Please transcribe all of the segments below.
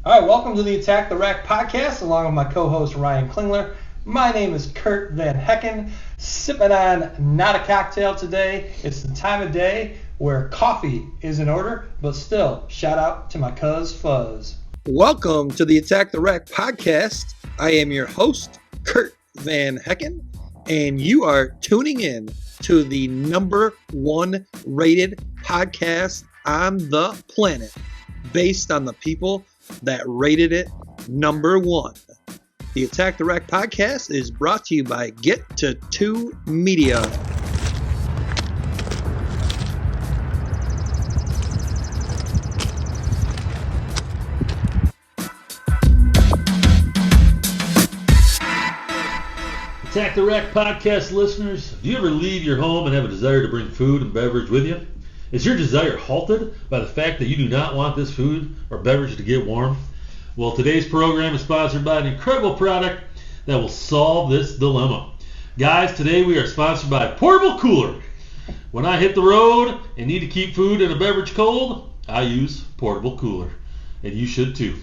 All right, welcome to the Attack the Rack podcast, along with my co-host Ryan Klingler. My name is Kurt Van Hecken, sipping on not a cocktail today. It's the time of day where coffee is in order, but still, shout out to my cuz Fuzz. Welcome to the Attack the Rack podcast. I am your host, Kurt Van Hecken, and you are tuning in to the number one rated podcast on the planet, based on the people that rated it number one. The Attack the Rack podcast is brought to you by Get to 2 Media. Attack the Rack podcast listeners, do you ever leave your home and have a desire to bring food and beverage with you? Is your desire halted by the fact that you do not want this food or beverage to get warm? Well, today's program is sponsored by an incredible product that will solve this dilemma. Guys, today we are sponsored by Portable Cooler. When I hit the road and need to keep food and a beverage cold, I use Portable Cooler. And you should too.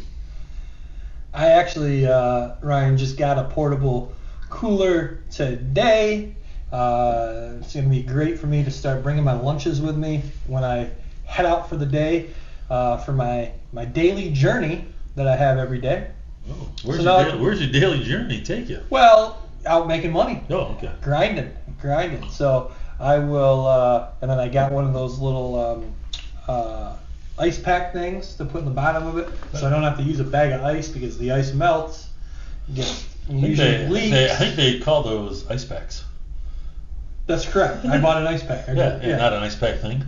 I actually, Ryan, just got a portable cooler today. It's going to be great for me to start bringing my lunches with me when I head out for the day for my daily journey that I have every day. Oh, where's your daily journey take you? Well, out making money. Oh, okay. Grinding. So I will, and then I got one of those little ice pack things to put in the bottom of it, so I don't have to use a bag of ice because the ice melts. Usually leaks. I think they call those ice packs. That's correct. I bought an ice pack. Yeah, not an ice pack thing.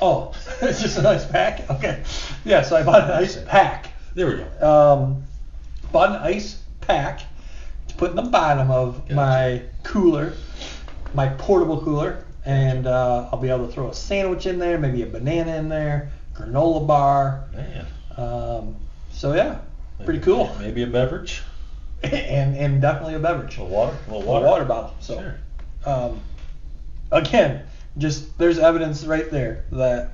Oh, it's just an ice pack? Okay. Yeah, so I bought an ice pack. There we go. Bought an ice pack to put in the bottom of my cooler, my portable cooler, and I'll be able to throw a sandwich in there, maybe a banana in there, granola bar. Man. So yeah, pretty cool. Maybe a beverage. and definitely a beverage. A water bottle. So. Sure. Again, just there's evidence right there that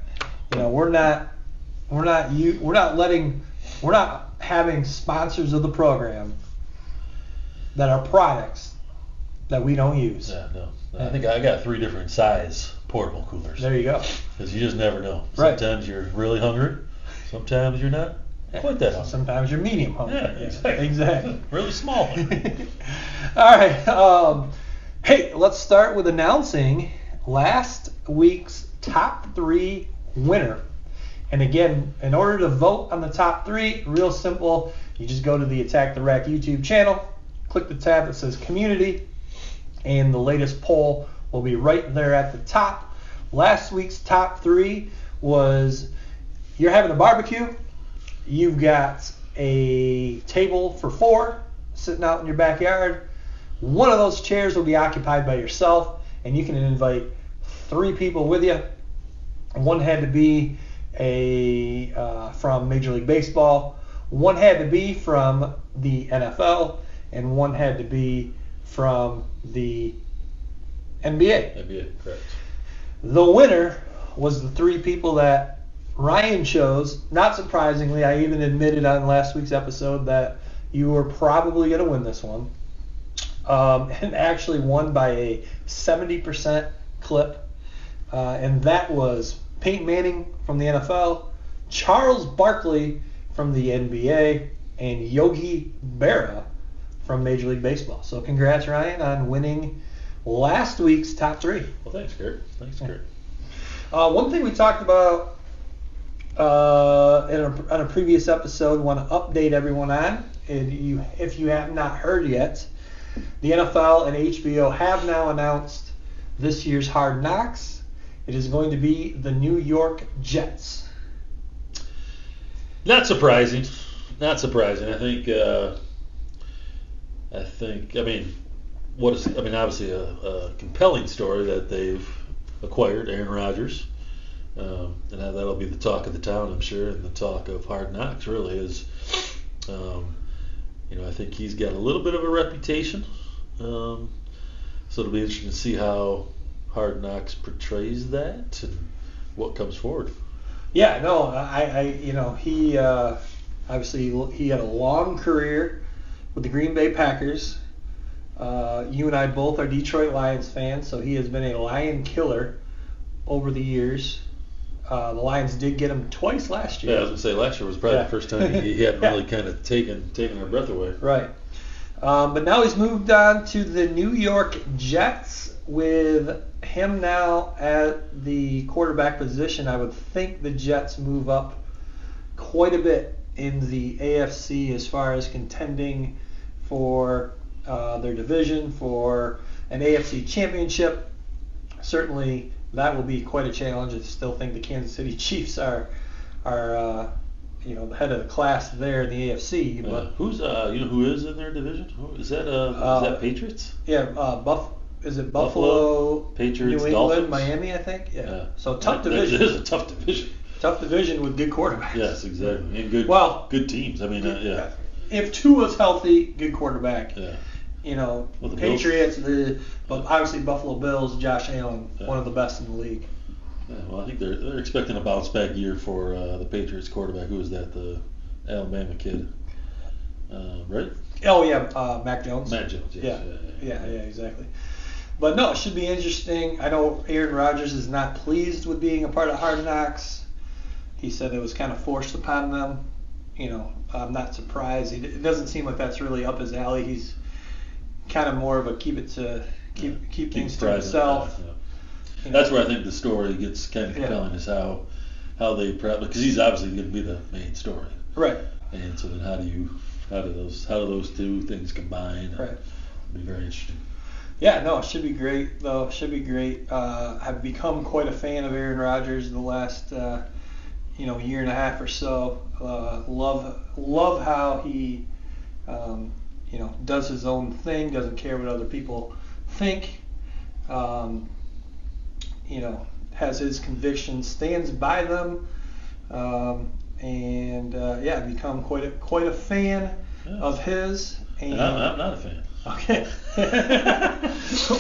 we're not having sponsors of the program that are products that we don't use. Yeah, no. I think I got 3 different size portable coolers. There you go. Because you just never know. Right. Sometimes you're really hungry. Sometimes you're not quite that hungry. Sometimes you're medium hungry. Yeah, exactly. Really small. All right. Hey, let's start with announcing last week's top 3 winner. And again, in order to vote on the top 3, real simple, you just go to the Attack the Rack YouTube channel, click the tab that says Community, and the latest poll will be right there at the top. Last week's top 3 was you're having a barbecue, you've got a table for 4 sitting out in your backyard. One of those chairs will be occupied by yourself, and you can invite 3 people with you. One had to be from Major League Baseball, one had to be from the NFL, and one had to be from the NBA. NBA, correct. The winner was the 3 people that Ryan chose. Not surprisingly, I even admitted on last week's episode that you were probably going to win this one. And actually won by a 70% clip. And that was Peyton Manning from the NFL, Charles Barkley from the NBA, and Yogi Berra from Major League Baseball. So congrats, Ryan, on winning last week's top 3. Well, thanks, Kurt. One thing we talked about on a previous episode, want to update everyone on, if you have not heard yet, the NFL and HBO have now announced this year's Hard Knocks. It is going to be the New York Jets. Not surprising. I think. Obviously a compelling story that they've acquired Aaron Rodgers, and that'll be the talk of the town, I'm sure, and the talk of Hard Knocks really is. I think he's got a little bit of a reputation, so it'll be interesting to see how Hard Knocks portrays that and what comes forward. Yeah, no, he Obviously, he had a long career with the Green Bay Packers. You and I both are Detroit Lions fans, so he has been a Lion killer over the years. The Lions did get him twice last year. Yeah, I was going to say last year was probably the first time he hadn't really kind of taken our breath away. Right. But now he's moved on to the New York Jets with him now at the quarterback position. I would think the Jets move up quite a bit in the AFC as far as contending for their division, for an AFC championship. Certainly that will be quite a challenge. I still think the Kansas City Chiefs are the head of the class there in the AFC. But who's who is in their division? Is that Patriots? Yeah, is it Buffalo, Patriots, New England, Dolphins? Miami? I think. Yeah. So tough division. It is a tough division. Tough division with good quarterbacks. Yes, exactly, and good teams. I mean, yeah. If Tua's healthy, good quarterback. Yeah. Well, the Patriots, obviously Buffalo Bills, Josh Allen, one of the best in the league. Yeah, well, I think they're expecting a bounce back year for the Patriots quarterback. Who is that? The Alabama kid, right? Oh yeah, Mac Jones. Mac Jones. Yes. Yeah, exactly. But no, it should be interesting. I know Aaron Rodgers is not pleased with being a part of Hard Knocks. He said it was kind of forced upon them. I'm not surprised. It doesn't seem like that's really up his alley. He's kind of more of a keep things to himself. Yeah. That's where I think the story gets kind of compelling is how they prep, because he's obviously going to be the main story. Right. And so then how do those two things combine? Right. It'll be very interesting. Yeah, no, it should be great though. It should be great. I've become quite a fan of Aaron Rodgers the last year and a half or so. Love how he does his own thing, doesn't care what other people think. Has his convictions, stands by them, become quite a fan of his. And I'm not a fan. Okay.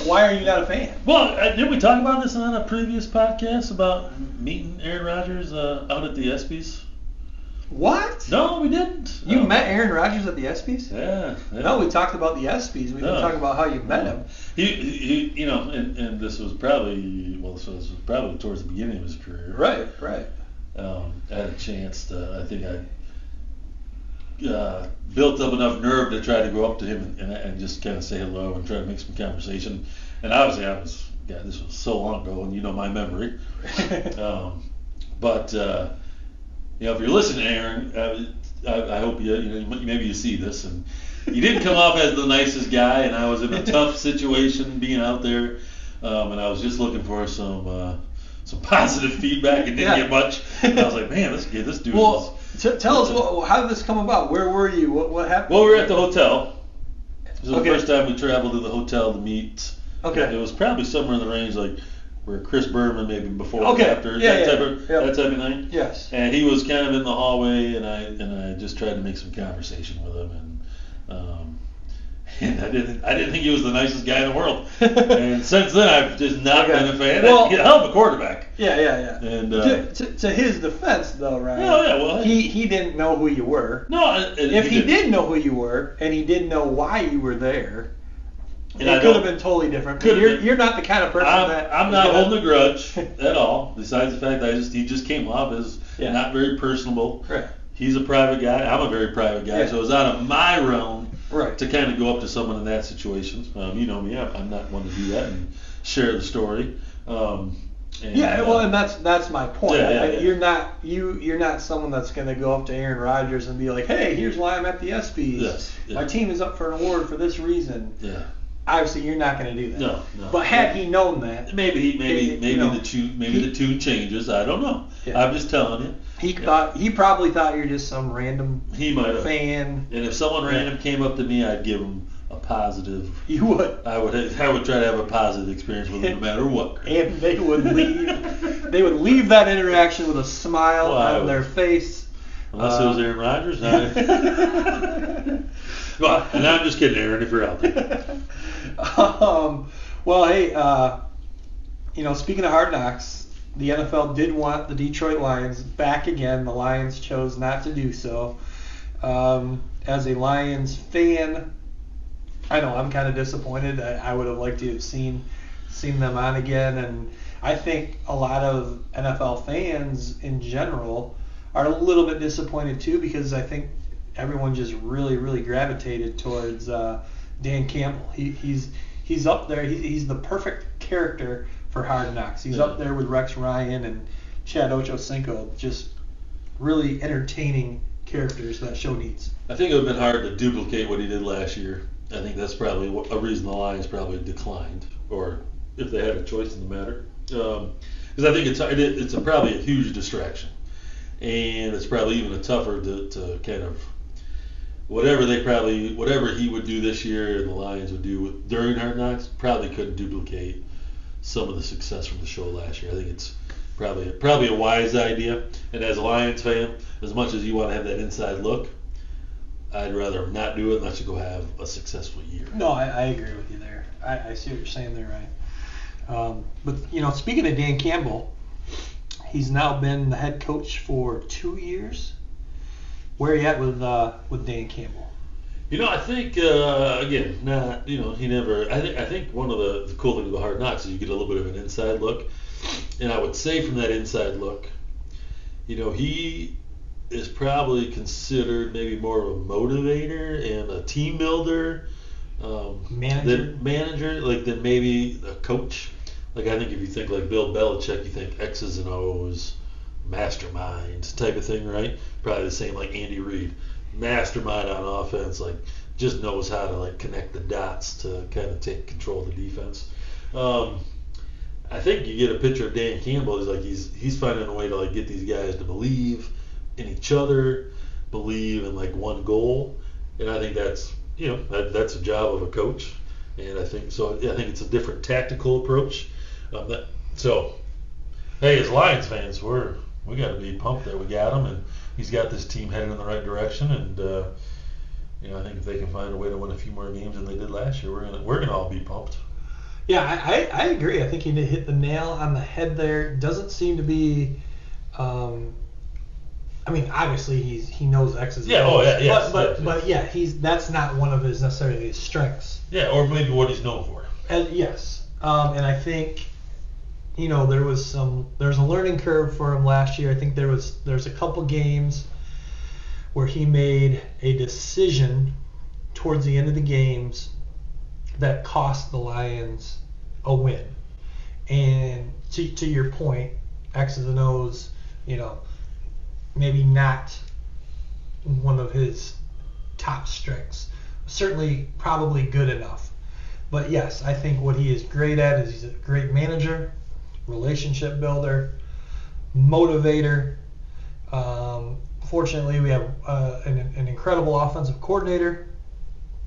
Why are you not a fan? Well, didn't we talk about this on a previous podcast about meeting Aaron Rodgers out at the ESPYs? What? No, we didn't. You met Aaron Rodgers at the ESPYs? Yeah. No, we talked about the ESPYs. We didn't talk about how you met him. He and this was probably towards the beginning of his career. Right. I had a chance to, I think I built up enough nerve to try to go up to him and just kind of say hello and try to make some conversation. And obviously this was so long ago, and my memory. But if you're listening, Aaron, I hope maybe you see this, and you didn't come off as the nicest guy, and I was in a tough situation being out there, and I was just looking for some positive feedback and didn't get much. And I was like, man, this dude. Well, tell us how did this come about? Where were you? What happened? Well, we were at the hotel. This was the first time we traveled to the hotel to meet. Okay. It was probably somewhere in the range like where Chris Berman maybe before or after that type of thing. Yes. And he was kind of in the hallway, and I just tried to make some conversation with him, and I didn't think he was the nicest guy in the world. And since then, I've just not been a fan. Well, He's a hell of a quarterback. Yeah. And to his defense, though, right? Well, he didn't know who you were. No, if he did know who you were, and he didn't know why you were there, and it could have been totally different. You're not the kind of person I'm not holding a grudge at all. Besides the fact that he just came off as not very personable. Right. He's a private guy. I'm a very private guy, so it was out of my realm to kind of go up to someone in that situation. You know me, I'm not one to do that and share the story. And that's my point. You're not someone that's going to go up to Aaron Rodgers and be like, hey, here's why I'm at the ESPYs. Yes. My team is up for an award for this reason. Yeah. Obviously, you're not going to do that. No. But had he known that, maybe the tune changes. I don't know. Yeah. I'm just telling you. He probably thought you're just some random fan. And if someone random came up to me, I'd give them a positive. You would. I would try to have a positive experience with them no matter what. And they would leave. They would leave that interaction with a smile on their face. Unless it was Aaron Rodgers. Well, and I'm just kidding, Aaron, if you're out there. Well, hey, speaking of Hard Knocks, the NFL did want the Detroit Lions back again. The Lions chose not to do so. As a Lions fan, I know I'm kind of disappointed. I would have liked to have seen them on again, and I think a lot of NFL fans in general are a little bit disappointed too, because I think everyone just really, really gravitated towards Dan Campbell. He's up there. He's the perfect character for Hard Knocks. He's up there with Rex Ryan and Chad Ochocinco, just really entertaining characters that show needs. I think it would have been hard to duplicate what he did last year. I think that's probably a reason the Lions probably declined, or if they had a choice in the matter. Because I think it's probably a huge distraction, and it's probably even tougher to kind of whatever he would do this year and the Lions would do during Hard Knocks probably couldn't duplicate some of the success from the show last year. I think it's probably a wise idea. And as a Lions fan, as much as you want to have that inside look, I'd rather not do it and let you go have a successful year. No, I agree with you there. I see what you're saying there, Ryan. But speaking of Dan Campbell, he's now been the head coach for 2 years. Where are you at with Dan Campbell? I think again, he never. I think one of the cool things about Hard Knocks is you get a little bit of an inside look, and I would say from that inside look, he is probably considered maybe more of a motivator and a team builder, manager, than maybe a coach. Like I think if you think like Bill Belichick, you think X's and O's, mastermind type of thing, right? Probably the same like Andy Reid, mastermind on offense, like just knows how to like connect the dots to kind of take control of the defense. I think you get a picture of Dan Campbell is like he's finding a way to like get these guys to believe in each other, believe in like one goal, and I think that's that's a job of a coach, and I think it's a different tactical approach. Hey, as Lions fans, we got to be pumped that we got him, and he's got this team headed in the right direction. And I think if they can find a way to win a few more games than they did last year, we're gonna all be pumped. Yeah, I agree. I think he hit the nail on the head there. Doesn't seem to be. Obviously he knows X's. Yeah. Oh yeah. Yes. But yeah, that's not one of his necessarily his strengths. Yeah, or maybe what he's known for. Yes. And I think. There's a learning curve for him last year. I think there's a couple games where he made a decision towards the end of the games that cost the Lions a win. And to your point, X's and O's, maybe not one of his top strengths. Certainly probably good enough. But yes, I think what he is great at is he's a great manager, relationship builder, motivator. Fortunately, we have an incredible offensive coordinator.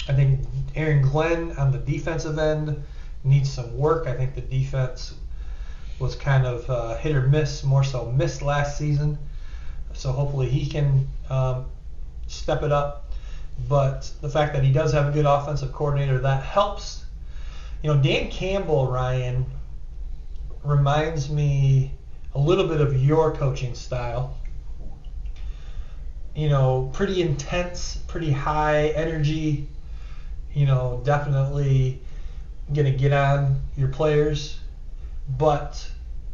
I think Aaron Glenn on the defensive end needs some work. I think the defense was kind of hit or miss, more so missed last season. So hopefully he can step it up. But the fact that he does have a good offensive coordinator, that helps. Dan Campbell, Ryan, reminds me a little bit of your coaching style. Pretty intense, pretty high energy. Definitely going to get on your players. But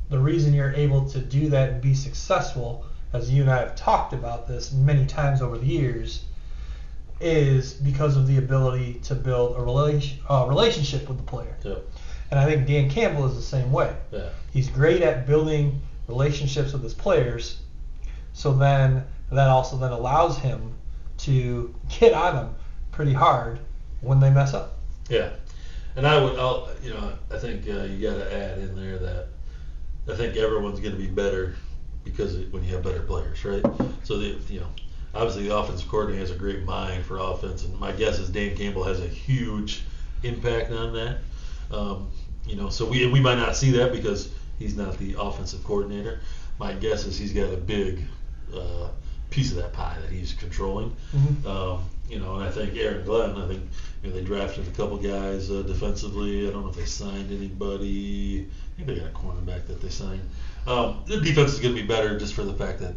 the reason you're able to do that and be successful, as you and I have talked about this many times over the years, is because of the ability to build a relationship with the player. Yeah. And I think Dan Campbell is the same way. Yeah. He's great at building relationships with his players, so then that also then allows him to get on them pretty hard when they mess up. Yeah. And I think you got to add in there that I think everyone's going to be better because when you have better players, right? So obviously the offensive coordinator has a great mind for offense, and my guess is Dan Campbell has a huge impact on that. So we might not see that because he's not the offensive coordinator. My guess is he's got a big piece of that pie that he's controlling. Mm-hmm. And I think Aaron Glenn, they drafted a couple guys defensively. I don't know if they signed anybody. I think they got a cornerback that they signed. The defense is going to be better just for the fact that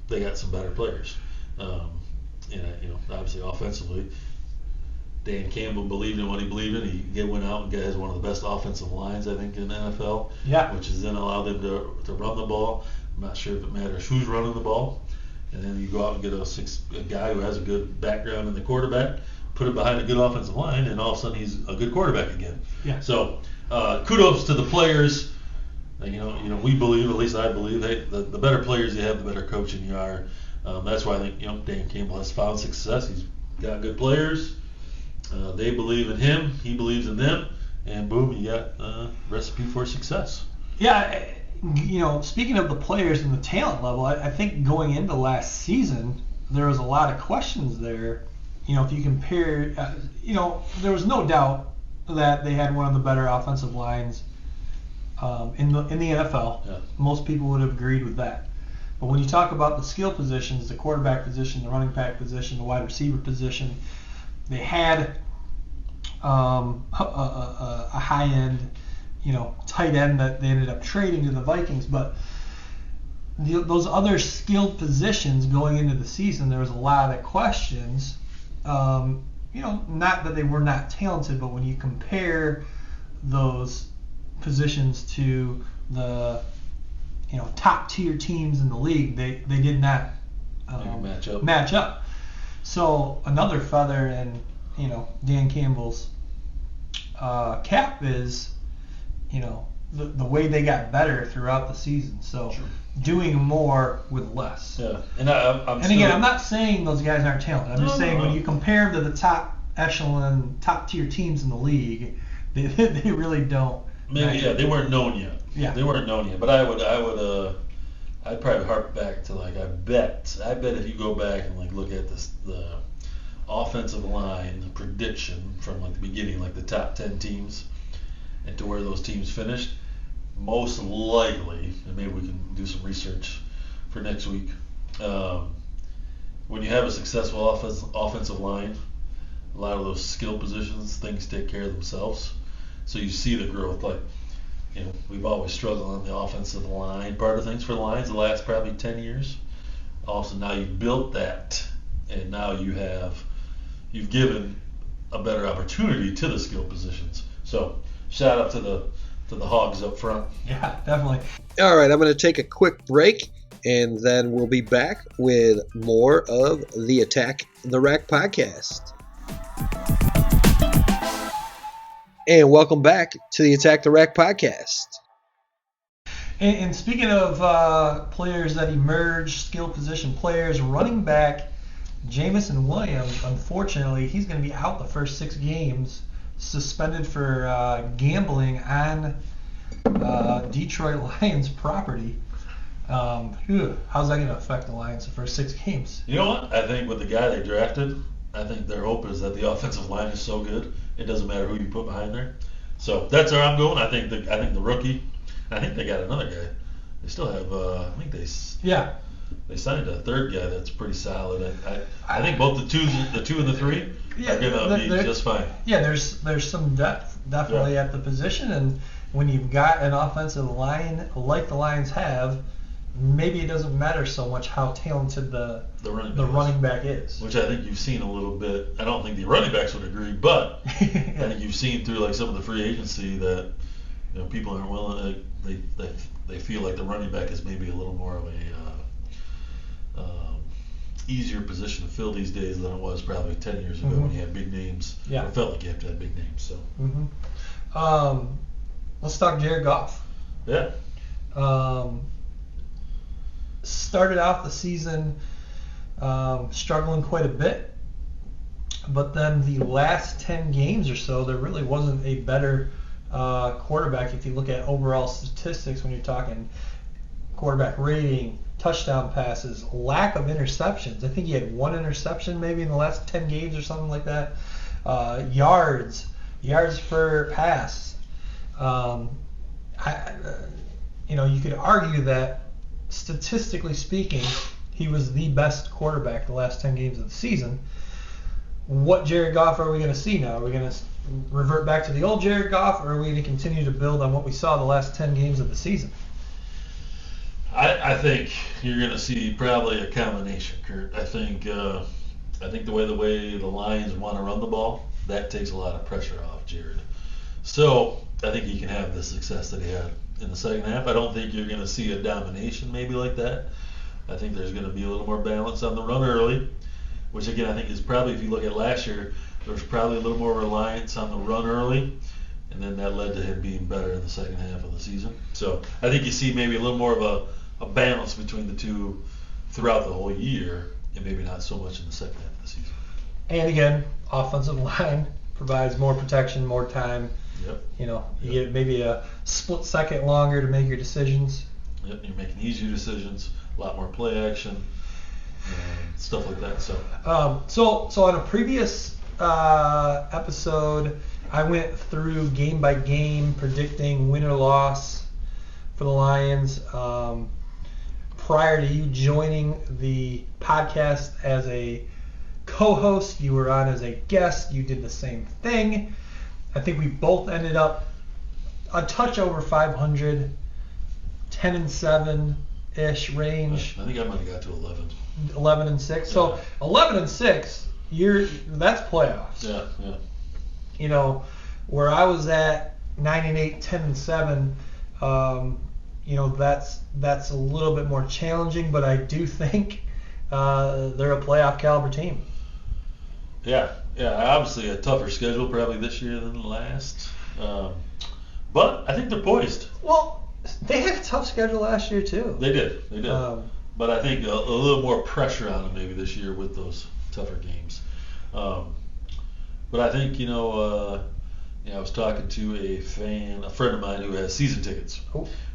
they got some better players. obviously offensively, Dan Campbell believed in what he believed in. He went out and has one of the best offensive lines, I think, in the NFL. Yeah. Which is then allow them to run the ball. I'm not sure if it matters who's running the ball. And then you go out and get a guy who has a good background in the quarterback, put it behind a good offensive line, and all of a sudden he's a good quarterback again. Yeah. So kudos to the players. We believe, at least I believe, the better players you have, the better coaching you are. That's why I think Dan Campbell has found success. He's got good players. They believe in him. He believes in them. And boom, you got a recipe for success. Yeah. Speaking of the players and the talent level, I think going into last season, there was a lot of questions there. If you compare, there was no doubt that they had one of the better offensive lines in the NFL. Yeah. Most people would have agreed with that. But when you talk about the skill positions, the quarterback position, the running back position, the wide receiver position, they had a high-end, tight end that they ended up trading to the Vikings. But those other skilled positions going into the season, there was a lot of questions. Not that they were not talented, but when you compare those positions to the top tier teams in the league, they did not match up. So another feather in Dan Campbell's cap is the way they got better throughout the season. So Sure. doing more with less. Yeah, and I'm not saying those guys aren't talented. I'm just saying when you compare them to the top echelon, top tier teams in the league, they really don't. Maybe they weren't known yet. Yeah, they weren't known yet. But I'd probably harp back to I bet if you go back and look at the offensive line, the prediction from the beginning, the top 10 teams, and to where those teams finished, most likely, and maybe we can do some research for next week. When you have a successful offensive line, a lot of those skill positions, things take care of themselves. So you see the growth. We've always struggled on the offensive line part of things for the Lions the last probably 10 years. Also, now you've built that, and now you've given a better opportunity to the skill positions. So shout out to the Hogs up front. Yeah, definitely. All right, I'm going to take a quick break, and then we'll be back with more of the Attack the Rack podcast. And welcome back to the Attack the Rack podcast. And speaking of players that emerged, skill position players, running back Jamison Williams, unfortunately, he's going to be out the first 6 games, suspended for gambling on Detroit Lions property. How's that going to affect the Lions the first 6 games? You know what? I think with the guy they drafted, I think their hope is that the offensive line is so good, it doesn't matter who you put behind there. So that's where I'm going. I think the rookie. I think they got another guy. They still have. They signed a third guy that's pretty solid. I think both the two and the 3 are gonna be just fine. Yeah, there's some depth definitely at the position, and when you've got an offensive line like the Lions have, maybe it doesn't matter so much how talented the running back is. Which I think you've seen a little bit. I don't think the running backs would agree, but I think you've seen through some of the free agency that people aren't willing. They feel like the running back is maybe a little more of a easier position to fill these days than it was probably 10 years ago when you had big names. Yeah, it felt like you have to have big names. So. Let's talk Jared Goff. Yeah. Started off the season struggling quite a bit, but then the last 10 games or so, there really wasn't a better quarterback if you look at overall statistics when you're talking quarterback rating, touchdown passes, lack of interceptions. I think he had 1 interception maybe in the last 10 games or something like that. Yards per pass. You could argue that statistically speaking, he was the best quarterback the last 10 games of the season. What Jared Goff are we going to see now? Are we going to revert back to the old Jared Goff, or are we going to continue to build on what we saw the last 10 games of the season? I think you're going to see probably a combination, Kurt. I think I think the way the Lions want to run the ball, that takes a lot of pressure off Jared. So I think he can have the success that he had in the second half. I don't think you're going to see a domination maybe like that. I think there's going to be a little more balance on the run early, which again I think is probably, if you look at last year, there was probably a little more reliance on the run early, and then that led to him being better in the second half of the season. So I think you see maybe a little more of a balance between the two throughout the whole year, and maybe not so much in the second half of the season. And again, offensive line provides more protection, more time. Yep. You get maybe a split second longer to make your decisions. Yep, you're making easier decisions, a lot more play action, stuff like that. So on a previous episode, I went through game by game predicting win or loss for the Lions. Prior to you joining the podcast as a co-host, you were on as a guest. You did the same thing. I think we both ended up a touch over 500, 10-7-ish range. I think I might have got to 11. 11-6. Yeah. So 11-6, that's playoffs. Yeah. Where I was at 9-8, 10-7. That's a little bit more challenging, but I do think they're a playoff caliber team. Yeah, obviously a tougher schedule probably this year than the last. But I think they're poised. Well, they had a tough schedule last year too. They did. But I think a little more pressure on them maybe this year with those tougher games. But I think, I was talking to a friend of mine who has season tickets,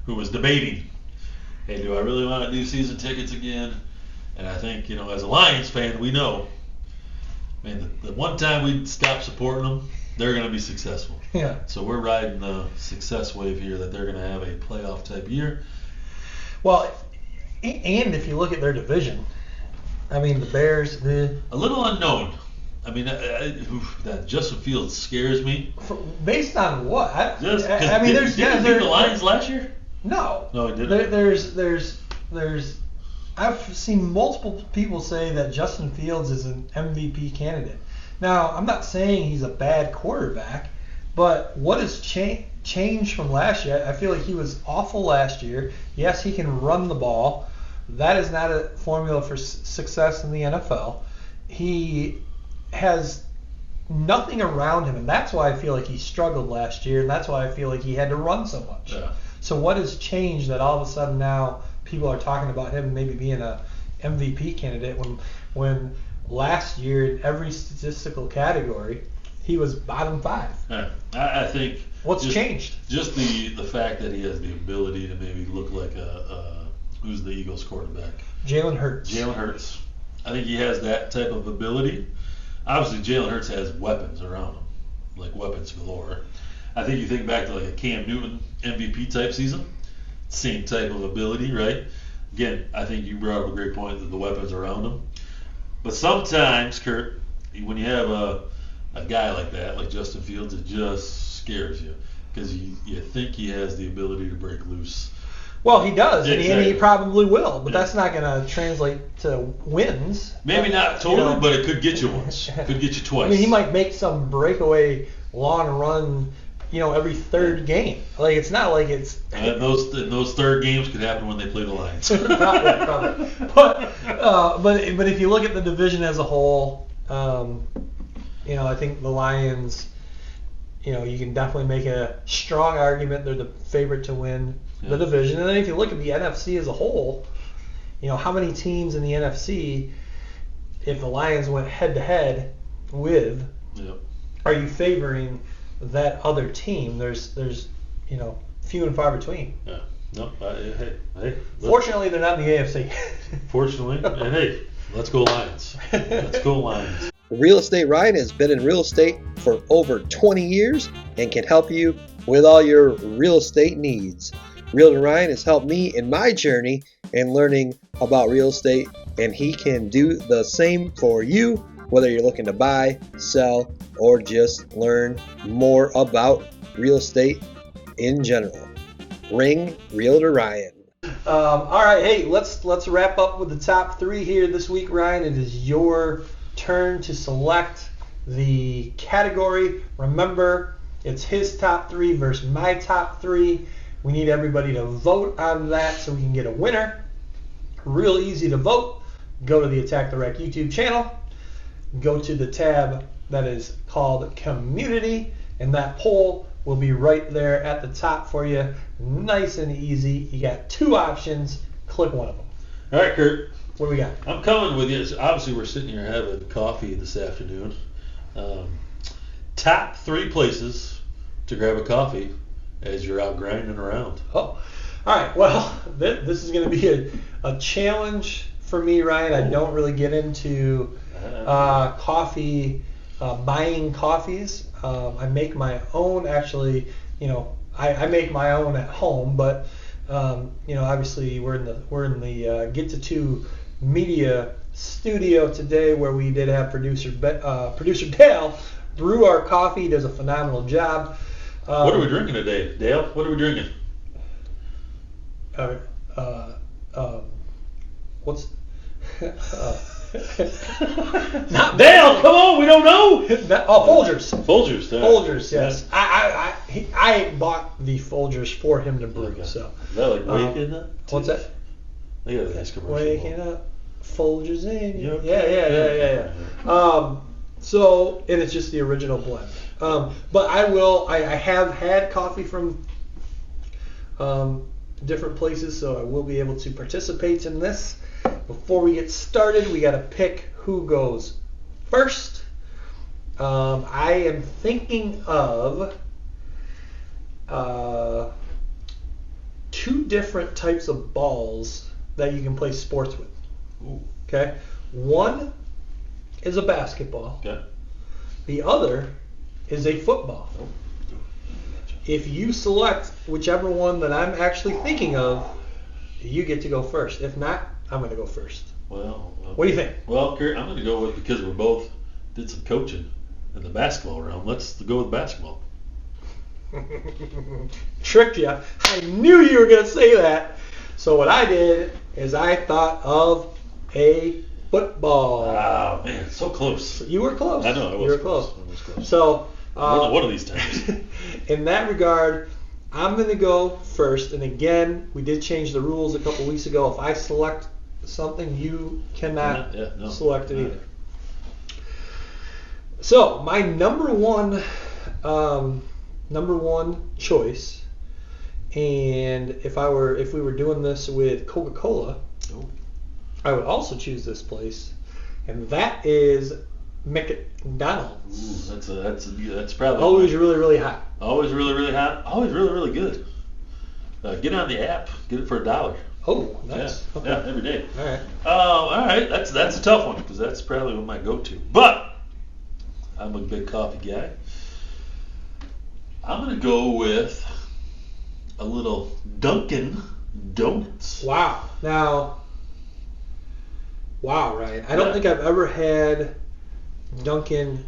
who was debating, hey, do I really want to do season tickets again? And I think, as a Lions fan, we know, man, the one time we stop supporting them, they're going to be successful. Yeah. So we're riding the success wave here that they're going to have a playoff type year. Well, and if you look at their division, I mean, the Bears, a little unknown. I mean, that Justin Fields scares me. Based on what? Did the Lions last year? No, he didn't. There's. I've seen multiple people say that Justin Fields is an MVP candidate. Now, I'm not saying he's a bad quarterback, but what has changed from last year? I feel like he was awful last year. Yes, he can run the ball. That is not a formula for success in the NFL. He has nothing around him, and that's why I feel like he struggled last year, and that's why I feel like he had to run so much. Yeah. So what has changed that all of a sudden now people are talking about him maybe being a MVP candidate when last year in every statistical category he was bottom 5? Yeah. I think what's changed? Just the fact that he has the ability to maybe look like who's the Eagles quarterback? Jalen Hurts. I think he has that type of ability. Obviously, Jalen Hurts has weapons around him, like weapons galore. I think you think back to like a Cam Newton MVP type season, same type of ability, right? Again, I think you brought up a great point that the weapons around him. But sometimes, Kurt, when you have a guy like that, like Justin Fields, it just scares you because you think he has the ability to break loose. Well, he does, Exactly. and he probably will, but that's not going to translate to wins. Maybe not totally, but it could get you once. Could get you twice. I mean, he might make some breakaway long run, every third game. Like, it's not like it's... And those third games could happen when they play the Lions. Probably. But if you look at the division as a whole, I think the Lions, you can definitely make a strong argument they're the favorite to win the division. And then if you look at the NFC as a whole, how many teams in the NFC, if the Lions went head-to-head with, are you favoring that other team? There's few and far between. Yeah. No. Hey. Fortunately, they're not in the AFC. Fortunately, and hey, let's go Lions. Let's go Lions. Real Estate Ryan has been in real estate for over 20 years and can help you with all your real estate needs. Realtor Ryan has helped me in my journey in learning about real estate, and he can do the same for you, whether you're looking to buy, sell, or just learn more about real estate in general. Ring Realtor Ryan. All right, hey, let's wrap up with the top 3 here this week, Ryan. It is your turn to select the category. Remember, it's his top 3 versus my top 3. We need everybody to vote on that so we can get a winner. Real easy to vote. Go to the Attack the Wreck YouTube channel. Go to the tab that is called Community, and that poll will be right there at the top for you. Nice and easy. You got 2 options. Click one of them. All right, Kurt. What do we got? I'm coming with you. So obviously, we're sitting here having coffee this afternoon. Top 3 places to grab a coffee as you're out grinding around. Oh, all right. Well, this is going to be a challenge for me, Ryan. I don't really get into coffee, buying coffees. I make my own, actually. I make my own at home, but obviously we're in the Get to 2 Media studio today, where we did have producer Dale brew our coffee. He does a phenomenal job. What are we drinking today, Dale? What are we drinking? What's not Dale? Come on, we don't know. Folgers. Folgers. Folgers. Yes. I bought the Folgers for him to brew. Okay. So. Is that like waking up? What's that? They got a nice commercial. Waking up, Folgers in. Yep. Yeah. So, and it's just the original blend. But I have had coffee from different places, so I will be able to participate in this. Before we get started, we got to pick who goes first. I am thinking of 2 different types of balls that you can play sports with. Ooh. Okay? One is a basketball. Okay. The other is a football. Oh. If you select whichever one that I'm actually thinking of, you get to go first. If not, I'm going to go first. Well, what do you think? Well, Kurt, I'm going to go with, because we both did some coaching in the basketball realm, let's go with basketball. Tricked you. I knew you were going to say that. So what I did is I thought of a football. Oh, man, so close. You were close. I know, I was You were close. close. So, one of these times. In that regard, I'm going to go first. And again, we did change the rules a couple weeks ago. If I select something, you cannot select it either. So my number one choice, and if we were doing this with Coca-Cola, I would also choose this place, and that is McDonald's. Ooh, that's probably always really, really hot. Always really, really hot. Always really, really good. Get on the app. Get it for $1. Oh, nice. Yeah, Okay. yeah, every day. All right. All right. That's a tough one, because that's probably what my go-to. But I'm a big coffee guy. I'm going to go with a little Dunkin' Donuts. Wow. Now, Ryan. I don't think I've ever had Dunkin'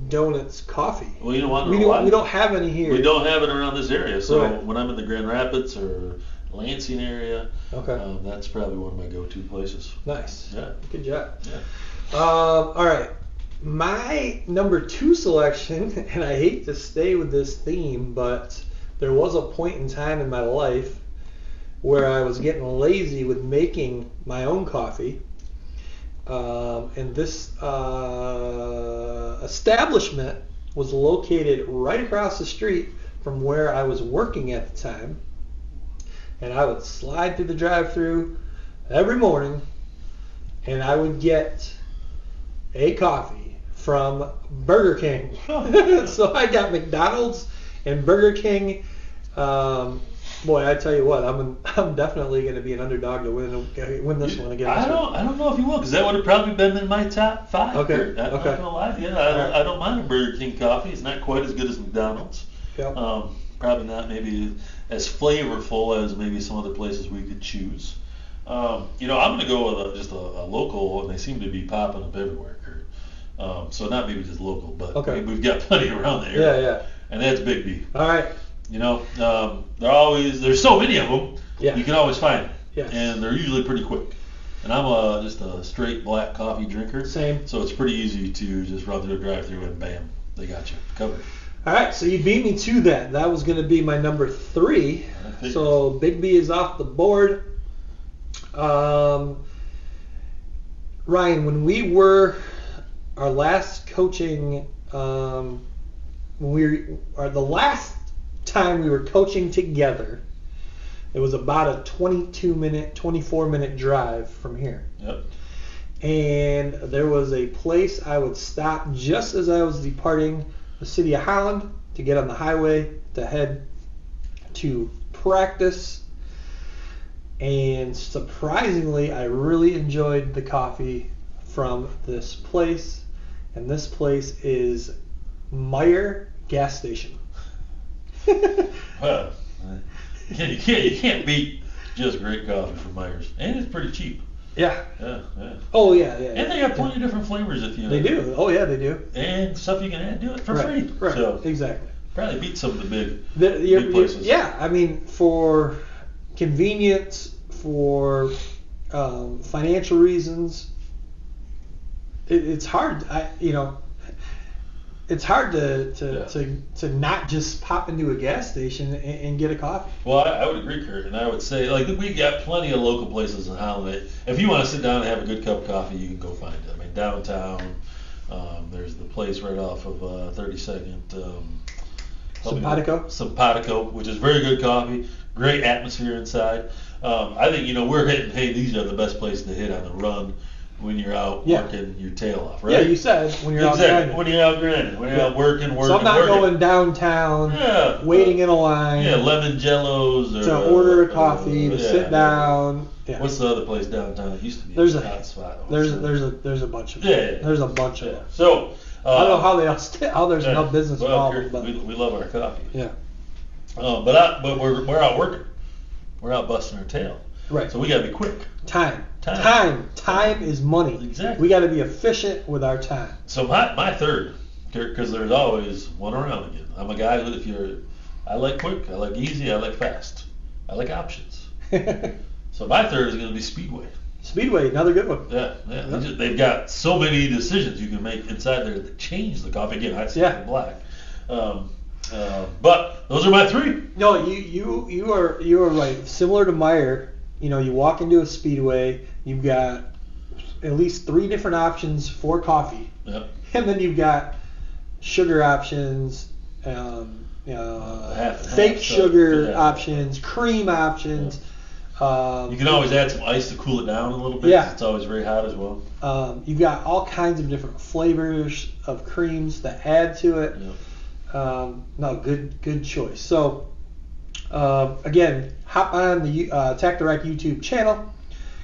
Donuts coffee. Well, you know what? We don't have any here. We don't have it around this area. So Right. when I'm in the Grand Rapids or Lansing area, Okay. that's probably one of my go-to places. Nice. Yeah. Good job. Yeah. All right. My number 2 selection, and I hate to stay with this theme, but there was a point in time in my life where I was getting lazy with making my own coffee. And this establishment was located right across the street from where I was working at the time. And I would slide through the drive-thru every morning, and I would get a coffee from Burger King. So I got McDonald's and Burger King. Boy, I tell you what, I'm definitely going to be an underdog to win this one again. I don't know if you will, because that would have probably been in my top 5. Okay. I'm not going to lie to you. I don't mind a Burger King coffee. It's not quite as good as McDonald's. Yep. Probably not maybe as flavorful as maybe some other places we could choose. I'm going to go with just a local, and they seem to be popping up everywhere, Kurt. So not maybe just local, but we've got plenty around the area. Yeah. And that's Big B. All right. There's so many of them. Yeah. You can always find them. Yes. And they're usually pretty quick. And I'm just a straight black coffee drinker. Same. So it's pretty easy to just run through a drive-through and bam, they got you covered. All right, so you beat me to that. That was going to be my number 3. So Big B is off the board. Ryan, when we were our last coaching, the last time we were coaching together, it was about a 24-minute drive from here. Yep. And there was a place I would stop just as I was departing the city of Holland to get on the highway to head to practice. And surprisingly, I really enjoyed the coffee from this place. And this place is Meijer gas station. Well, you can't beat just great coffee from Meijer's, and it's pretty cheap. Yeah. Yeah. Oh yeah. And they got plenty of different flavors if you. They do. Oh yeah, they do. And stuff you can add to it for free. Right. So exactly. probably beat some of the big places. Yeah, I mean, for convenience, for financial reasons, it's hard. It's hard to not just pop into a gas station and get a coffee. Well, I would agree, Kurt, and I would say we got plenty of local places in Holland. If you want to sit down and have a good cup of coffee, you can go find it. I mean, downtown, there's the place right off of 32nd. Simpatico, which is very good coffee, great atmosphere inside. I think we're hitting. Hey, these are the best places to hit on the run when you're out working your tail off, right? Yeah, you said when you're out grinding. When you're out grinding, when you're out working. So I'm not going downtown, waiting in a line. Yeah, lemon jellos. To order a coffee, to sit down. Yeah. What's the other place downtown? It used to be there's a hot spot. There's a bunch of them. Yeah. There's a bunch of them. So I don't know how there's no business involved. But we love our coffee. Yeah. But we're out working. We're out busting our tail. Right. So we got to be quick. Time is money. Exactly. We got to be efficient with our time. So my third, because there's always one around again. I'm a guy who I like quick, I like easy, I like fast, I like options. So my third is going to be Speedway. Speedway, another good one. Yeah. They've got so many decisions you can make inside there that change the coffee. Again, I see it in black. But those are my 3. No, you are right. Similar to Meijer, you walk into a Speedway, you've got at least 3 different options for coffee. Yep. And then you've got sugar options, fake sugar options, cream options. You can always add some ice to cool it down a little bit. Yeah. It's always very hot as well. You've got all kinds of different flavors of creams that add to it. Yep. Good choice. So, again, hop on the Attack the Rack YouTube channel,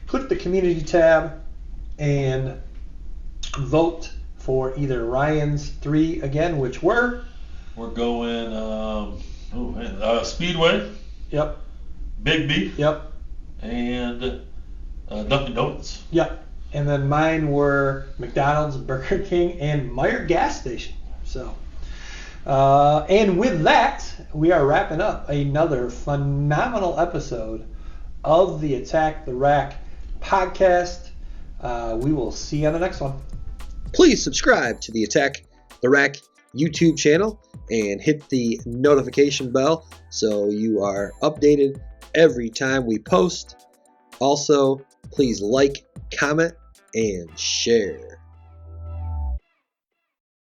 click the community tab, and vote for either Ryan's 3 again, which we're going Speedway. Yep. Big B. Yep. And Dunkin' Donuts. Yep. And then mine were McDonald's, Burger King, and Meijer gas station. So, and with that, we are wrapping up another phenomenal episode of the Attack the Rack podcast. We will see you on the next one. Please subscribe to the Attack the Rack YouTube channel and hit the notification bell so you are updated every time we post. Also, please like, comment, and share.